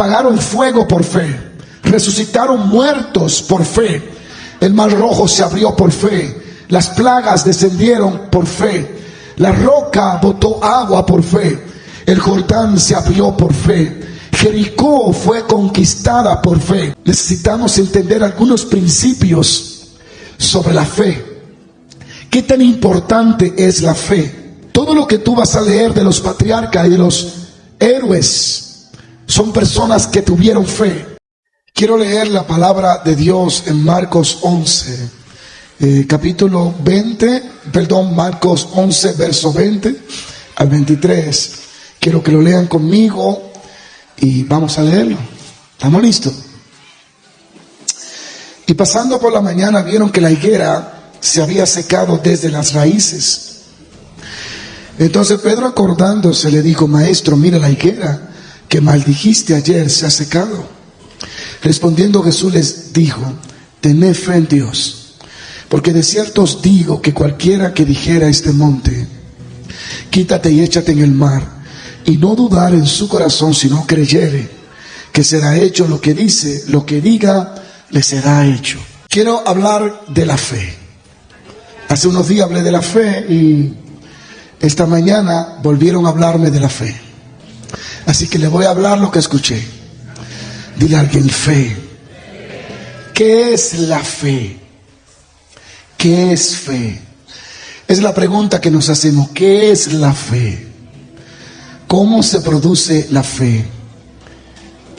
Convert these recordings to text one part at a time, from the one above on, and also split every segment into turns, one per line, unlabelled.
apagaron fuego por fe, resucitaron muertos por fe, el mar rojo se abrió por fe, las plagas descendieron por fe, la roca botó agua por fe, el Jordán se abrió por fe, Jericó fue conquistada por fe. Necesitamos entender algunos principios sobre la fe. ¿Qué tan importante es la fe? Todo lo que tú vas a leer de los patriarcas y de los héroes son personas que tuvieron fe. Quiero leer la palabra de Dios en Marcos 11, Marcos 11, verso 20 al 23. Quiero que lo lean conmigo y vamos a leerlo. ¿Estamos listos? Y pasando por la mañana vieron que la higuera se había secado desde las raíces. Entonces Pedro, acordándose, le dijo: Maestro, mira, la higuera que maldijiste ayer se ha secado. Respondiendo Jesús les dijo: tened fe en Dios, porque de cierto os digo que cualquiera que dijera a este monte: quítate y échate en el mar, y no dudar en su corazón, sino creyere que será hecho lo que dice, lo que diga, le será hecho. Quiero hablar de la fe. Hace unos días hablé de la fe y esta mañana volvieron a hablarme de la fe. Así que le voy a hablar lo que escuché. Dile a alguien: fe. ¿Qué es la fe? ¿Qué es fe? Es la pregunta que nos hacemos. ¿Qué es la fe? ¿Cómo se produce la fe?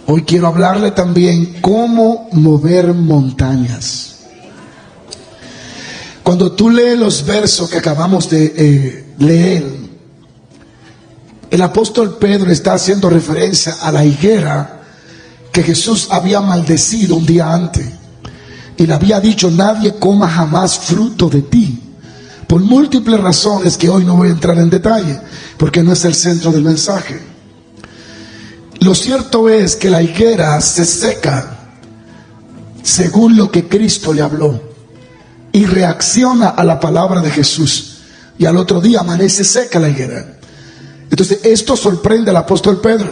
Hoy quiero hablarle también cómo mover montañas. Cuando tú lees los versos que acabamos de leer, el apóstol Pedro está haciendo referencia a la higuera que Jesús había maldecido un día antes y le había dicho: nadie coma jamás fruto de ti, por múltiples razones que hoy no voy a entrar en detalle porque no es el centro del mensaje. Lo cierto es que la higuera se seca según lo que Cristo le habló y reacciona a la palabra de Jesús, y al otro día amanece seca la higuera. Entonces esto sorprende al apóstol Pedro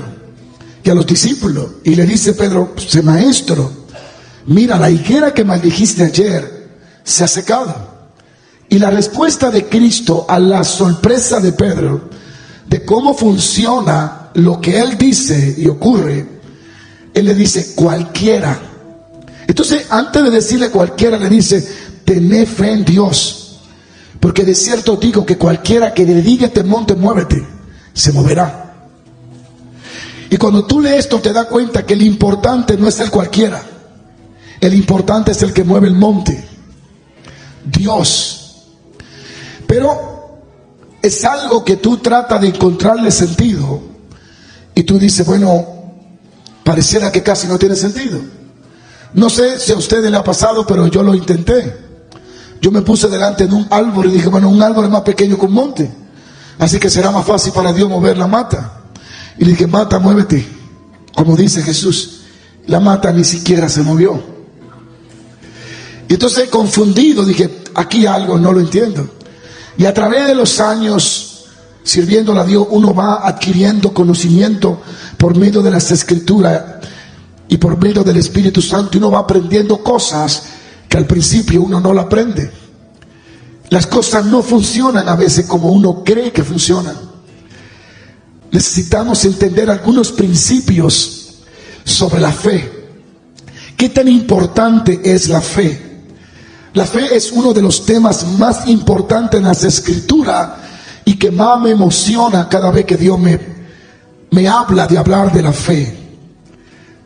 y a los discípulos, y le dice Pedro: Maestro, mira, la higuera que maldijiste ayer se ha secado. Y la respuesta de Cristo a la sorpresa de Pedro de cómo funciona lo que él dice y ocurre, él le dice: cualquiera. Entonces, antes de decirle cualquiera, le dice: tened fe en Dios, porque de cierto digo que cualquiera que le diga a este monte: muévete, se moverá. Y cuando tú lees esto, te das cuenta que el importante no es el cualquiera. El importante es el que mueve el monte, Dios. Pero es algo que tú tratas de encontrarle sentido y tú dices: bueno, pareciera que casi no tiene sentido. No sé si a ustedes le ha pasado, pero yo lo intenté. Yo me puse delante de un árbol y dije: bueno, un árbol es más pequeño que un monte, así que será más fácil para Dios mover la mata. Y le dije: mata, muévete, como dice Jesús. La mata ni siquiera se movió. Y entonces, confundido, dije: aquí algo no lo entiendo. Y a través de los años sirviéndole a Dios, uno va adquiriendo conocimiento por medio de las Escrituras y por medio del Espíritu Santo, y uno va aprendiendo cosas que al principio uno no la aprende. Las cosas no funcionan a veces como uno cree que funcionan. Necesitamos entender algunos principios sobre la fe. ¿Qué tan importante es la fe? La fe es uno de los temas más importantes en las Escrituras y que más me emociona cada vez que Dios me habla de hablar de la fe.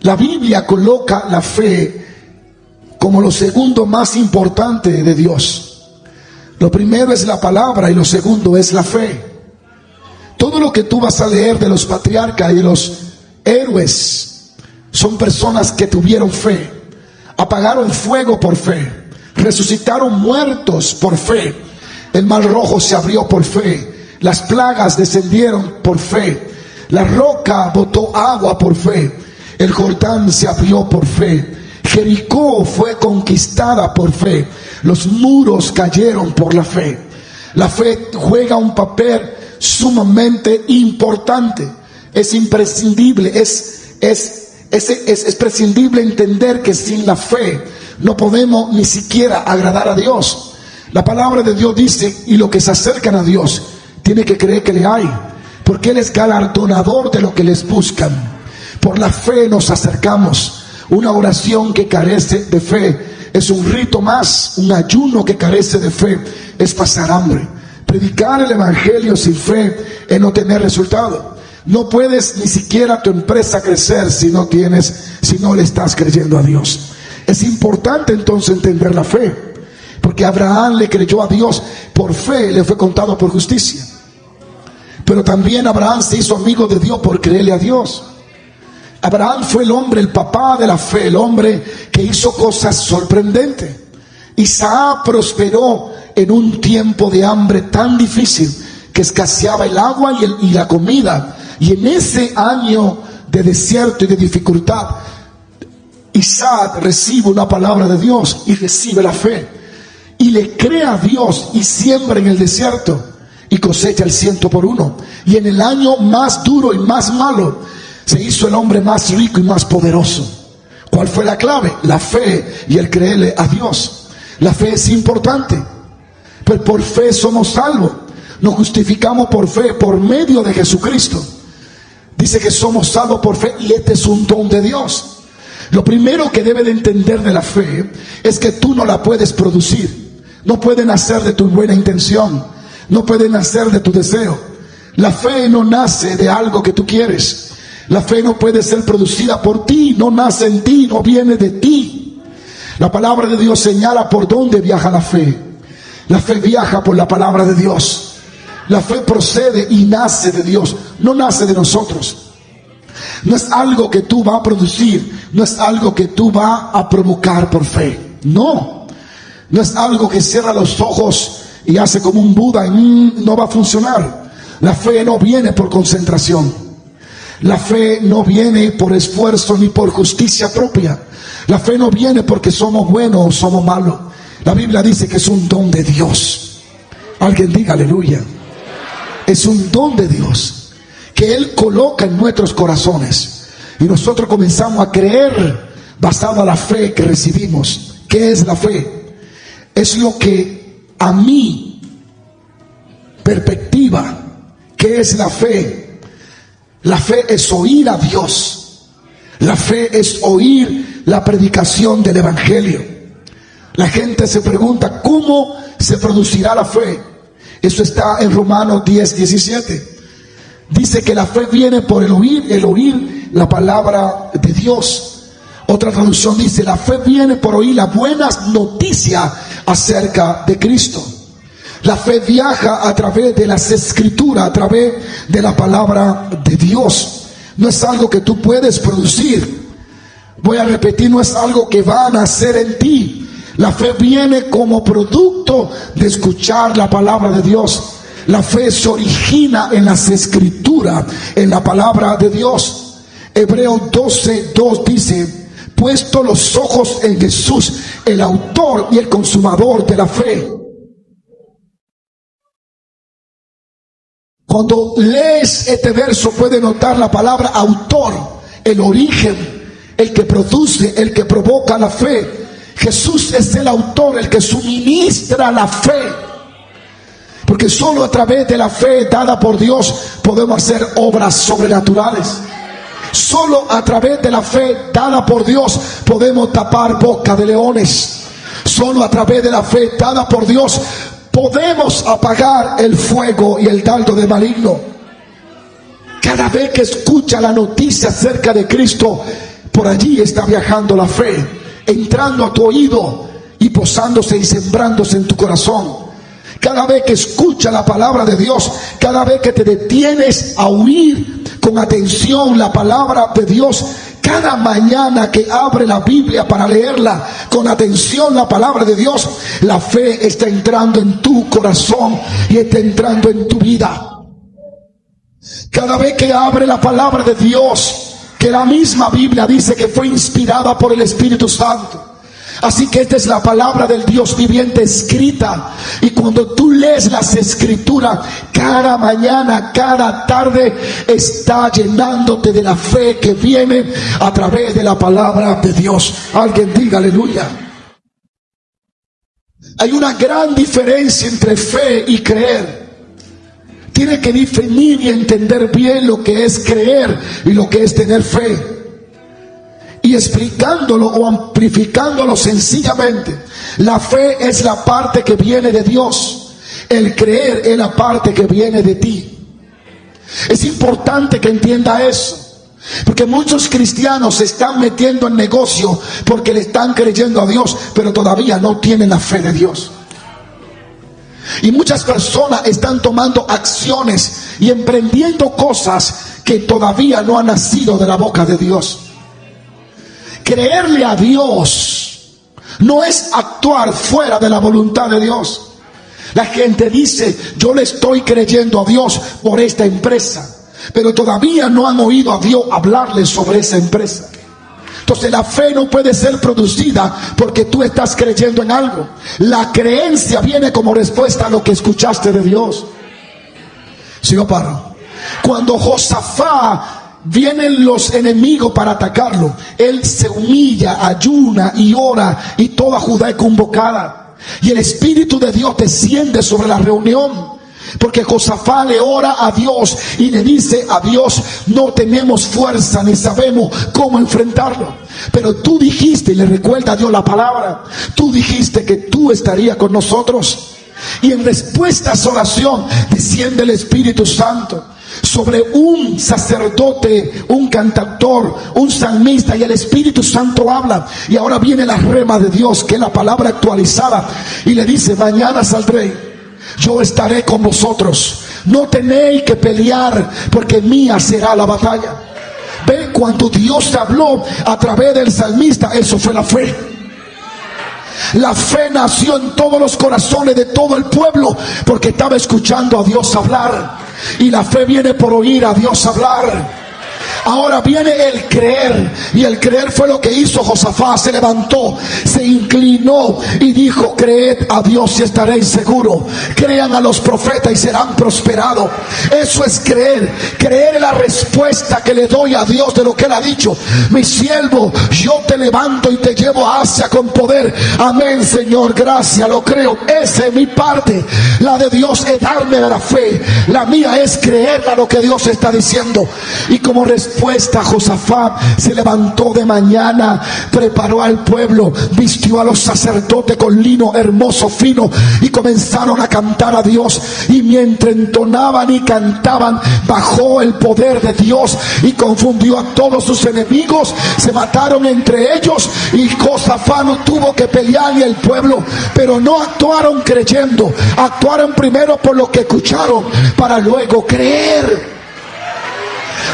La Biblia coloca la fe como lo segundo más importante de Dios. Lo primero es la palabra y lo segundo es la fe. Todo lo que tú vas a leer de los patriarcas y de los héroes son personas que tuvieron fe, apagaron fuego por fe, resucitaron muertos por fe, el mar rojo se abrió por fe, las plagas descendieron por fe, la roca botó agua por fe, el Jordán se abrió por fe, Jericó fue conquistada por fe, los muros cayeron por la fe. La fe juega un papel sumamente importante, es imprescindible, es Es prescindible entender que sin la fe no podemos ni siquiera agradar a Dios. La palabra de Dios dice, y los que se acercan a Dios tiene que creer que le hay, porque Él es galardonador de lo que les buscan. Por la fe nos acercamos. Una oración que carece de fe es un rito más. Un ayuno que carece de fe es pasar hambre. Predicar el evangelio sin fe es no tener resultado. No puedes ni siquiera tu empresa crecer si no le estás creyendo a Dios. Es importante entonces entender la fe, porque Abraham le creyó a Dios por fe, le fue contado por justicia. Pero también Abraham se hizo amigo de Dios por creerle a Dios. Abraham fue el hombre, el papá de la fe, el hombre que hizo cosas sorprendentes. Isaac prosperó en un tiempo de hambre tan difícil que escaseaba el agua y la comida. Y en ese año de desierto y de dificultad, Isaac recibe una palabra de Dios y recibe la fe. Y le cree a Dios y siembra en el desierto y cosecha el 100%. Y en el año más duro y más malo, se hizo el hombre más rico y más poderoso. ¿Cuál fue la clave? La fe y el creerle a Dios. La fe es importante, pero por fe somos salvos. Nos justificamos por fe, por medio de Jesucristo. Dice que somos salvos por fe y este es un don de Dios. Lo primero que debe de entender de la fe es que tú no la puedes producir. No puede nacer de tu buena intención. No puede nacer de tu deseo. La fe no nace de algo que tú quieres. La fe no puede ser producida por ti, no nace en ti, no viene de ti. La palabra de Dios señala por dónde viaja la fe. La fe viaja por la palabra de Dios. La fe procede y nace de Dios, no nace de nosotros. No es algo que tú vas a producir, no es algo que tú vas a provocar por fe. No es algo que cierra los ojos y hace como un Buda y no va a funcionar. La fe no viene por concentración. La fe no viene por esfuerzo ni por justicia propia. La fe no viene porque somos buenos o somos malos. La Biblia dice que es un don de Dios. Alguien diga aleluya. Es un don de Dios que Él coloca en nuestros corazones y nosotros comenzamos a creer basado en la fe que recibimos. ¿Qué es la fe? Es lo que a mi perspectiva, ¿qué es la fe? La fe es oír a Dios. La fe es oír la predicación del evangelio. La gente se pregunta, ¿cómo se producirá la fe? Eso está en Romanos 10:17. Dice que la fe viene por el oír la palabra de Dios. Otra traducción dice, la fe viene por oír las buenas noticias acerca de Cristo. La fe viaja a través de las escrituras, a través de la palabra de Dios. No es algo que tú puedes producir. Voy a repetir, no es algo que va a nacer en ti. La fe viene como producto de escuchar la palabra de Dios. La fe se origina en las escrituras, en la palabra de Dios. Hebreos 12:2 dice, puesto los ojos en Jesús, el autor y el consumador de la fe. Cuando lees este verso puedes notar la palabra autor, el origen, el que produce, el que provoca la fe. Jesús es el autor, el que suministra la fe. Porque solo a través de la fe dada por Dios podemos hacer obras sobrenaturales. Solo a través de la fe dada por Dios podemos tapar boca de leones. Solo a través de la fe dada por Dios podemos apagar el fuego y el dardo del maligno. Cada vez que escucha la noticia acerca de Cristo, por allí está viajando la fe, entrando a tu oído y posándose y sembrándose en tu corazón. Cada vez que escucha la palabra de Dios, cada vez que te detienes a oír con atención la palabra de Dios, cada mañana que abre la Biblia para leerla con atención la palabra de Dios, la fe está entrando en tu corazón y está entrando en tu vida. Cada vez que abre la palabra de Dios, que la misma Biblia dice que fue inspirada por el Espíritu Santo, Así que esta es la palabra del Dios viviente escrita. Y cuando tú lees las escrituras, cada mañana, cada tarde, está llenándote de la fe que viene a través de la palabra de Dios. Alguien diga aleluya. Hay una gran diferencia entre fe y creer. Tiene que definir y entender bien lo que es creer y lo que es tener fe. Y explicándolo o amplificándolo sencillamente, la fe es la parte que viene de Dios. El creer es la parte que viene de ti. Es importante que entienda eso, porque muchos cristianos se están metiendo en negocio porque le están creyendo a Dios, pero todavía no tienen la fe de Dios. Y muchas personas están tomando acciones y emprendiendo cosas que todavía no han nacido de la boca de Dios. Creerle a Dios no es actuar fuera de la voluntad de Dios. La gente dice, yo le estoy creyendo a Dios por esta empresa, pero todavía no han oído a Dios hablarles sobre esa empresa. Entonces la fe no puede ser producida porque tú estás creyendo en algo. La creencia viene como respuesta a lo que escuchaste de Dios. ¿Sí o paro? Cuando Josafat vienen los enemigos para atacarlo, él se humilla, ayuna y ora, y toda Judá es convocada, y el Espíritu de Dios desciende sobre la reunión, porque Josafat le ora a Dios y le dice a Dios, no tenemos fuerza ni sabemos cómo enfrentarlo, pero tú dijiste, y le recuerda a Dios la palabra, tú dijiste que tú estarías con nosotros. Y en respuesta a su oración desciende el Espíritu Santo sobre un sacerdote, un cantautor, un salmista, y el Espíritu Santo habla. Y ahora viene la rema de Dios, que es la palabra actualizada, y le dice, mañana saldré, yo estaré con vosotros, no tenéis que pelear porque mía será la batalla. Ven, cuando Dios habló a través del salmista, eso fue la fe. La fe nació en todos los corazones de todo el pueblo porque estaba escuchando a Dios hablar. Y la fe viene por oír a Dios hablar. Ahora viene el creer, y el creer fue lo que hizo Josafat. Se levantó, se inclinó y dijo, creed a Dios y estaréis seguros, crean a los profetas y serán prosperados. Eso es creer. Creer es la respuesta que le doy a Dios de lo que él ha dicho. Mi siervo, yo te levanto y te llevo a Asia con poder. Amén, Señor, gracias, lo creo. Esa es mi parte. La de Dios es darme la fe, la mía es creer a lo que Dios está diciendo. Y como respuesta, Josafat se levantó de mañana, preparó al pueblo, vistió a los sacerdotes con lino hermoso, fino, y comenzaron a cantar a Dios. Y mientras entonaban y cantaban, bajó el poder de Dios y confundió a todos sus enemigos. Se mataron entre ellos y Josafat no tuvo que pelear, ni el pueblo. Pero no actuaron creyendo, actuaron primero por lo que escucharon para luego creer.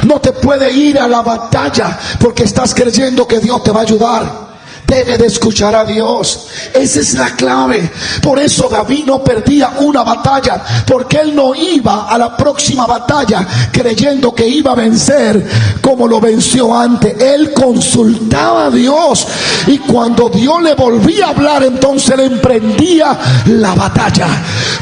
No te puede ir a la batalla porque estás creyendo que Dios te va a ayudar. Debe de escuchar a Dios. Esa es la clave. Por eso David no perdía una batalla, porque él no iba a la próxima batalla creyendo que iba a vencer como lo venció antes. Él consultaba a Dios, y cuando Dios le volvía a hablar, entonces le emprendía la batalla.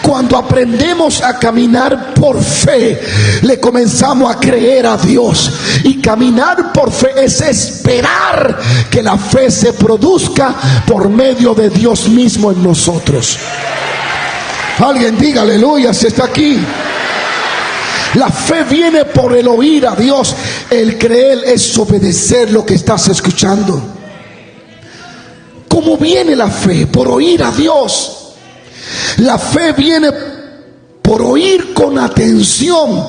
Cuando aprendemos a caminar por fe, le comenzamos a creer a Dios. Y caminar por fe es esperar que la fe se produzca por medio de Dios mismo en nosotros. Alguien diga aleluya si está aquí. La fe viene por el oír a Dios. El creer es obedecer lo que estás escuchando. ¿Cómo viene la fe? Por oír a Dios. La fe viene por oír con atención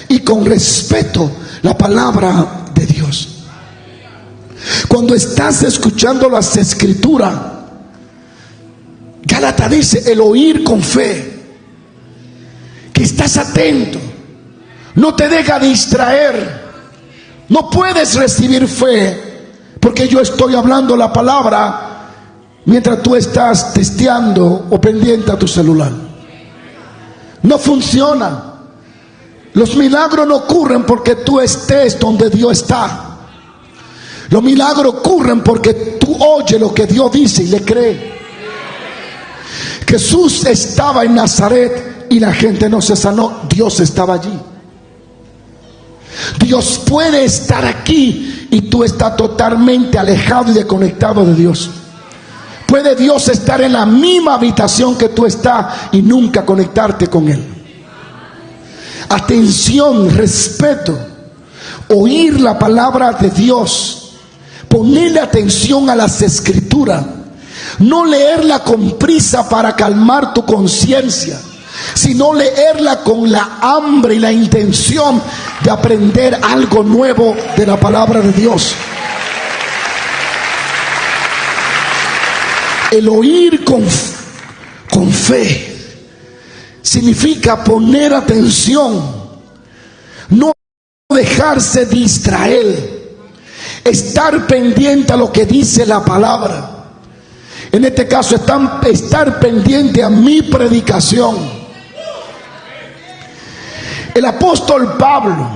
y con respeto la palabra de Dios. Cuando estás escuchando las escrituras, Gálatas dice el oír con fe, que estás atento, no te deja distraer. No puedes recibir fe porque yo estoy hablando la palabra mientras tú estás testeando o pendiente a tu celular. No funciona. Los milagros no ocurren porque tú estés donde Dios está. Los milagros ocurren porque tú oyes lo que Dios dice y le crees. Jesús estaba en Nazaret y la gente no se sanó. Dios estaba allí. Dios puede estar aquí y tú estás totalmente alejado y desconectado de Dios. Puede Dios estar en la misma habitación que tú estás y nunca conectarte con Él. Atención, respeto, oír la palabra de Dios, ponerle atención a las escrituras, no leerla con prisa para calmar tu conciencia, sino leerla con la hambre y la intención de aprender algo nuevo de la palabra de Dios. El oír con fe significa poner atención, no dejarse distraer, estar pendiente a lo que dice la palabra. En este caso, estar pendiente a mi predicación. El apóstol Pablo,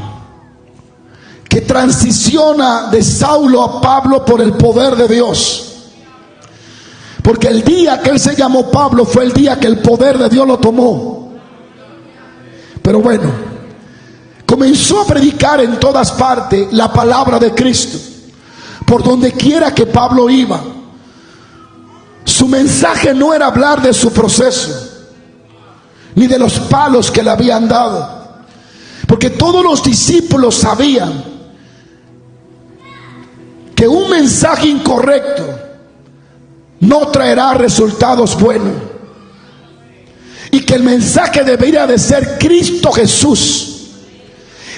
que transiciona de Saulo a Pablo por el poder de Dios. Porque el día que él se llamó Pablo fue el día que el poder de Dios lo tomó. Pero bueno, comenzó a predicar en todas partes la palabra de Cristo. Por donde quiera que Pablo iba, su mensaje no era hablar de su proceso, ni de los palos que le habían dado. Porque todos los discípulos sabían que un mensaje incorrecto no traerá resultados buenos, y que el mensaje debería de ser Cristo Jesús,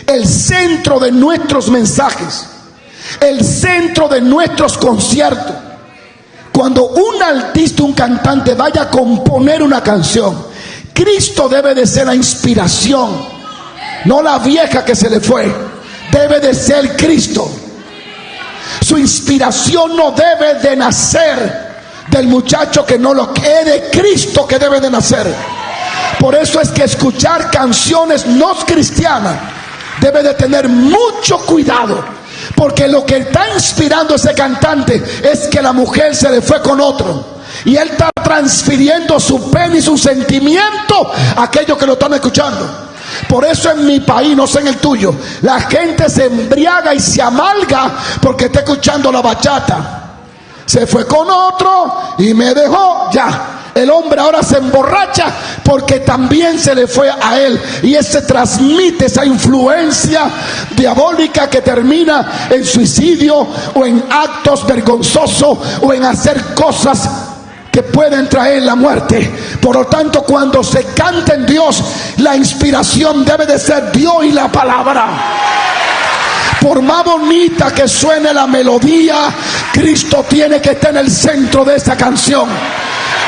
el centro de nuestros mensajes, el centro de nuestros conciertos. Cuando un artista, un cantante vaya a componer una canción, Cristo debe de ser la inspiración, no la vieja que se le fue. Debe de ser Cristo. Su inspiración no debe de nacer del muchacho que no lo es, de Cristo que debe de nacer. Por eso es que escuchar canciones no cristianas debe de tener mucho cuidado, porque lo que está inspirando ese cantante es que la mujer se le fue con otro, y él está transfiriendo su pena y su sentimiento a aquellos que lo están escuchando. Por eso en mi país, no sé en el tuyo, la gente se embriaga y se amarga porque está escuchando la bachata. Se fue con otro y me dejó, ya. El hombre ahora se emborracha porque también se le fue a él, y ese transmite esa influencia diabólica que termina en suicidio o en actos vergonzosos o en hacer cosas que pueden traer la muerte. Por lo tanto, cuando se canta en Dios, la inspiración debe de ser Dios y la palabra. Por más bonita que suene la melodía, Cristo tiene que estar en el centro de esa canción.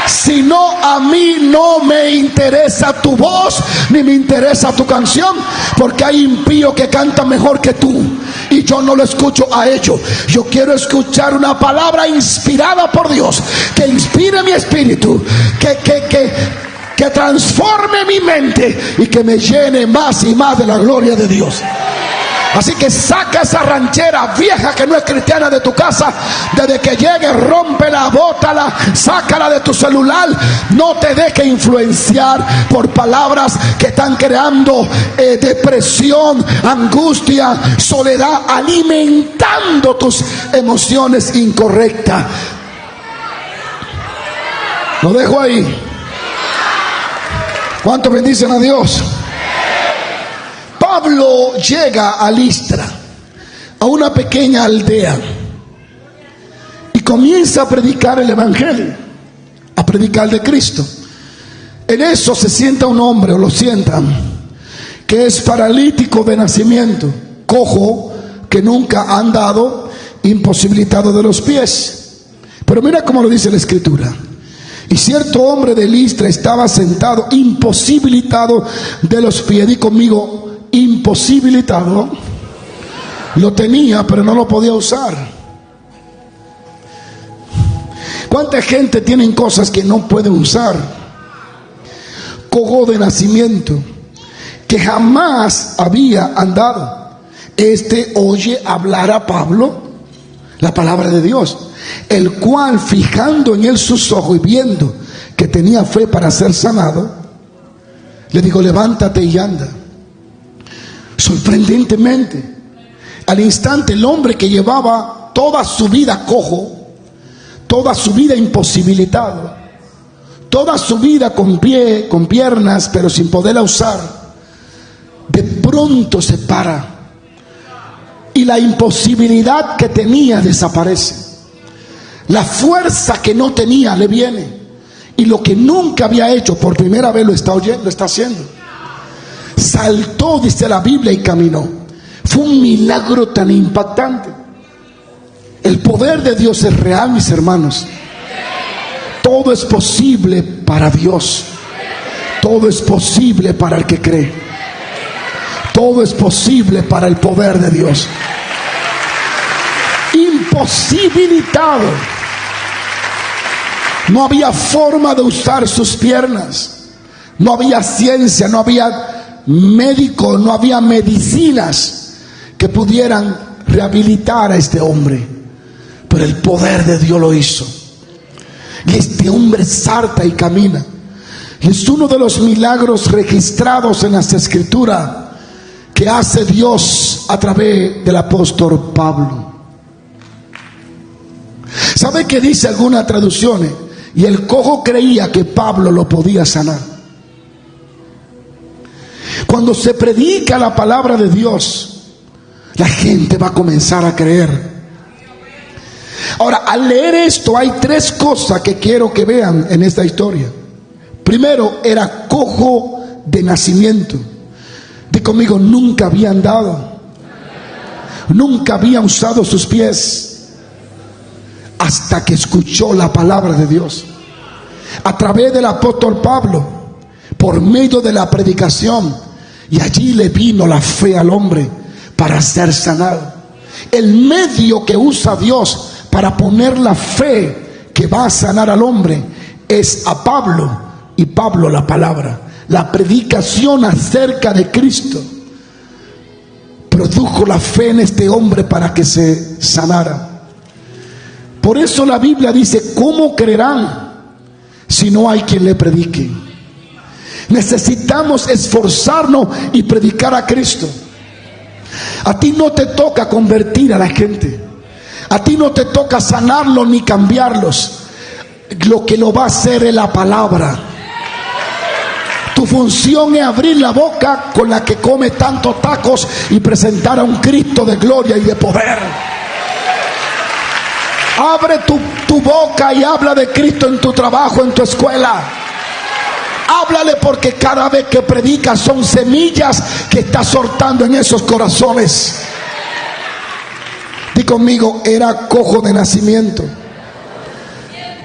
Si no, a mí no me interesa tu voz, ni me interesa tu canción, porque hay impíos que cantan mejor que tú, y yo no lo escucho a ellos. Yo quiero escuchar una palabra inspirada por Dios, que inspire mi espíritu, que transforme mi mente y que me llene más y más de la gloria de Dios. Así que saca esa ranchera vieja que no es cristiana de tu casa. Desde que llegue, rómpela, bótala, sácala de tu celular. No te dejes influenciar por palabras que están creando depresión, angustia, soledad, alimentando tus emociones incorrectas. Lo dejo ahí. ¿Cuántos bendicen a Dios? Pablo llega a Listra, a una pequeña aldea, y comienza a predicar el evangelio, a predicar de Cristo. En eso se sienta un hombre, o lo sientan, que es paralítico de nacimiento, cojo, que nunca ha andado, imposibilitado de los pies. Pero mira cómo lo dice la Escritura. Y cierto hombre de Listra estaba sentado, imposibilitado de los pies. Di conmigo, imposibilitado. Lo tenía, pero no lo podía usar. ¿Cuánta gente tiene cosas que no pueden usar? Cojo de nacimiento, que jamás había andado. Oye hablar a Pablo, la palabra de Dios, el cual, fijando en él sus ojos y viendo que tenía fe para ser sanado, le dijo: levántate y anda. Sorprendentemente, al instante, el hombre que llevaba toda su vida cojo, toda su vida imposibilitado, toda su vida con pie, con piernas, pero sin poderla usar, de pronto se para y la imposibilidad que tenía desaparece. La fuerza que no tenía le viene, y lo que nunca había hecho, por primera vez lo está oyendo, lo está haciendo. Saltó, dice la Biblia, y caminó. Fue un milagro tan impactante. El poder de Dios es real, mis hermanos. Todo es posible para Dios. Todo es posible para el que cree. Todo es posible para el poder de Dios. Imposibilitado. No había forma de usar sus piernas. No había ciencia, no había médico, no había medicinas que pudieran rehabilitar a este hombre. Pero el poder de Dios lo hizo. Y este hombre salta y camina. Y es uno de los milagros registrados en las Escrituras que hace Dios a través del apóstol Pablo. ¿Sabe qué dice algunas traducciones? Y el cojo creía que Pablo lo podía sanar. Cuando se predica la palabra de Dios, la gente va a comenzar a creer. Ahora, al leer esto, hay tres cosas que quiero que vean en esta historia. Primero, era cojo de nacimiento. Di conmigo: nunca había andado, nunca había usado sus pies, hasta que escuchó la palabra de Dios a través del apóstol Pablo, por medio de la predicación. Y allí le vino la fe al hombre para ser sanado. El medio que usa Dios para poner la fe que va a sanar al hombre es a Pablo, y Pablo la palabra. La predicación acerca de Cristo produjo la fe en este hombre para que se sanara. Por eso la Biblia dice: ¿cómo creerán si no hay quien le predique? Necesitamos esforzarnos y predicar a Cristo. A ti no te toca convertir a la gente. A ti no te toca sanarlos ni cambiarlos. Lo que lo va a hacer es la palabra. Tu función es abrir la boca con la que come tantos tacos y presentar a un Cristo de gloria y de poder. Abre tu boca y habla de Cristo en tu trabajo, en tu escuela. Háblale, porque cada vez que predicas son semillas que estás soltando en esos corazones. Di conmigo: era cojo de nacimiento.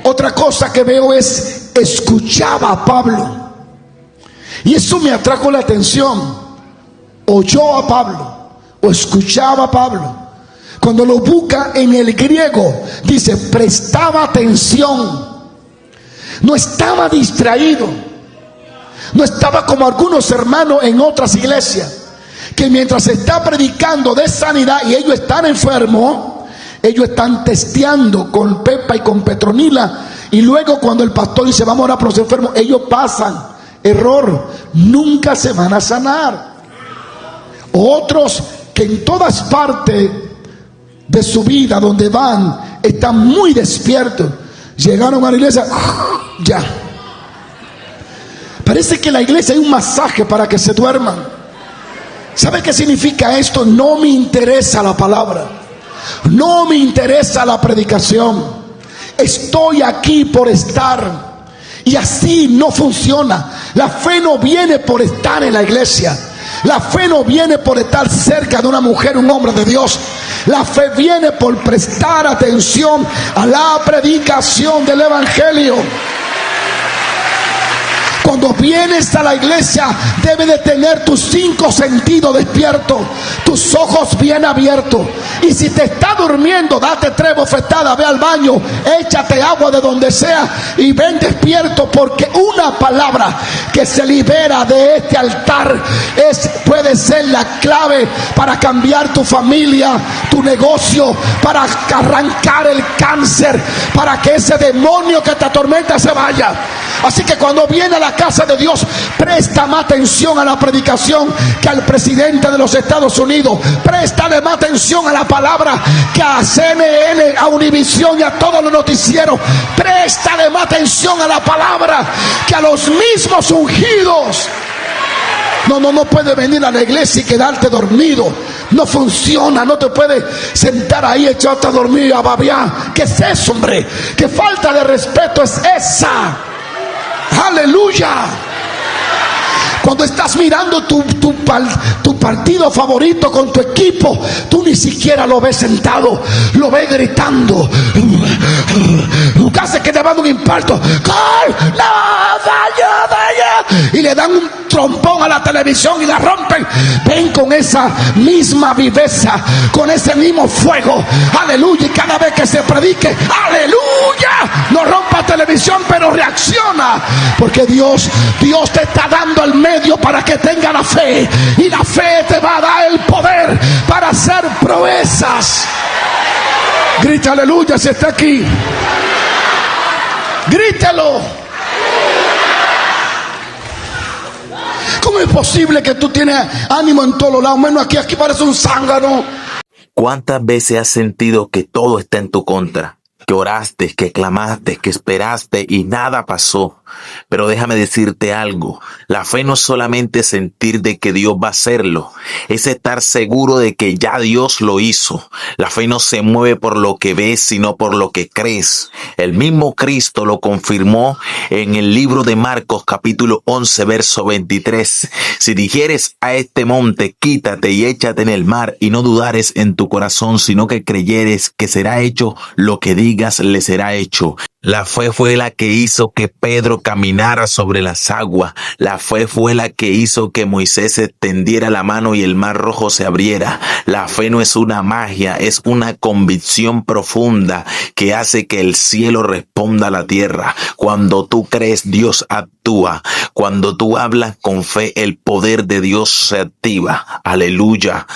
Otra cosa que veo es: escuchaba a Pablo. Y eso me atrajo la atención. Oyó a Pablo o escuchaba a Pablo. Cuando lo busca en el griego, dice: prestaba atención. No estaba distraído. No estaba como algunos hermanos en otras iglesias, que mientras se está predicando de sanidad y ellos están enfermos, ellos están testeando con Pepa y con Petronila, y luego cuando el pastor dice: vamos a orar por los enfermos, ellos pasan. Error, nunca se van a sanar. Otros que en todas partes de su vida donde van están muy despiertos, llegaron a la iglesia, ya. Parece que en la iglesia hay un masaje para que se duerman. ¿Sabe qué significa esto? No me interesa la palabra, no me interesa la predicación, estoy aquí por estar. Y así no funciona. La fe no viene por estar en la iglesia. La fe no viene por estar cerca de una mujer, un hombre de Dios. La fe viene por prestar atención a la predicación del evangelio. Cuando vienes a la iglesia, debes de tener tus 5 sentidos despiertos, tus ojos bien abiertos. Y si te está durmiendo, date 3 bofetadas, ve al baño, échate agua de donde sea y ven despierto, porque una palabra que se libera de este altar puede ser la clave para cambiar tu familia, tu negocio, para arrancar el cáncer, para que ese demonio que te atormenta se vaya. Así que cuando viene a la casa de Dios, presta más atención a la predicación que al presidente de los Estados Unidos. Préstale más atención a la palabra que a CNN, a Univisión y a todos los noticieros. Préstale más atención a la palabra que a los mismos ungidos. No puedes venir a la iglesia y quedarte dormido. No funciona. No te puedes sentar ahí, echarte a dormir, a babear. ¿Qué es eso, hombre? ¿Qué falta de respeto es esa? Aleluya. Cuando estás mirando tu partido favorito con tu equipo, tú ni siquiera lo ves sentado, lo ves gritando. Casi que te va a dar un infarto. ¡Gol! ¡No! ¡Vaya! Y le dan un trompón a la televisión y la rompen. Ven con esa misma viveza, con ese mismo fuego. Aleluya. Y cada vez que se predique, aleluya, no rompa televisión, pero reacciona. Porque Dios te está dando el medio para que tenga la fe. Y la fe te va a dar el poder para hacer proezas. Grita aleluya si está aquí. Grítalo. ¿Cómo es posible que tú tienes ánimo en todos lados? Menos aquí parece un zángano.
¿Cuántas veces has sentido que todo está en tu contra? Que oraste, que clamaste, que esperaste y nada pasó. Pero déjame decirte algo, la fe no es solamente sentir de que Dios va a hacerlo, es estar seguro de que ya Dios lo hizo. La fe no se mueve por lo que ves, sino por lo que crees. El mismo Cristo lo confirmó en el libro de Marcos capítulo 11 verso 23. Si dijeres a este monte, quítate y échate en el mar, y no dudares en tu corazón, sino que creyeres que será hecho lo que digas, le será hecho. La fe fue la que hizo que Pedro caminara sobre las aguas. La fe fue la que hizo que Moisés extendiera la mano y el mar rojo se abriera. La fe no es una magia, es una convicción profunda que hace que el cielo responda a la tierra. Cuando tú crees, Dios actúa. Cuando tú hablas con fe, el poder de Dios se activa. Aleluya,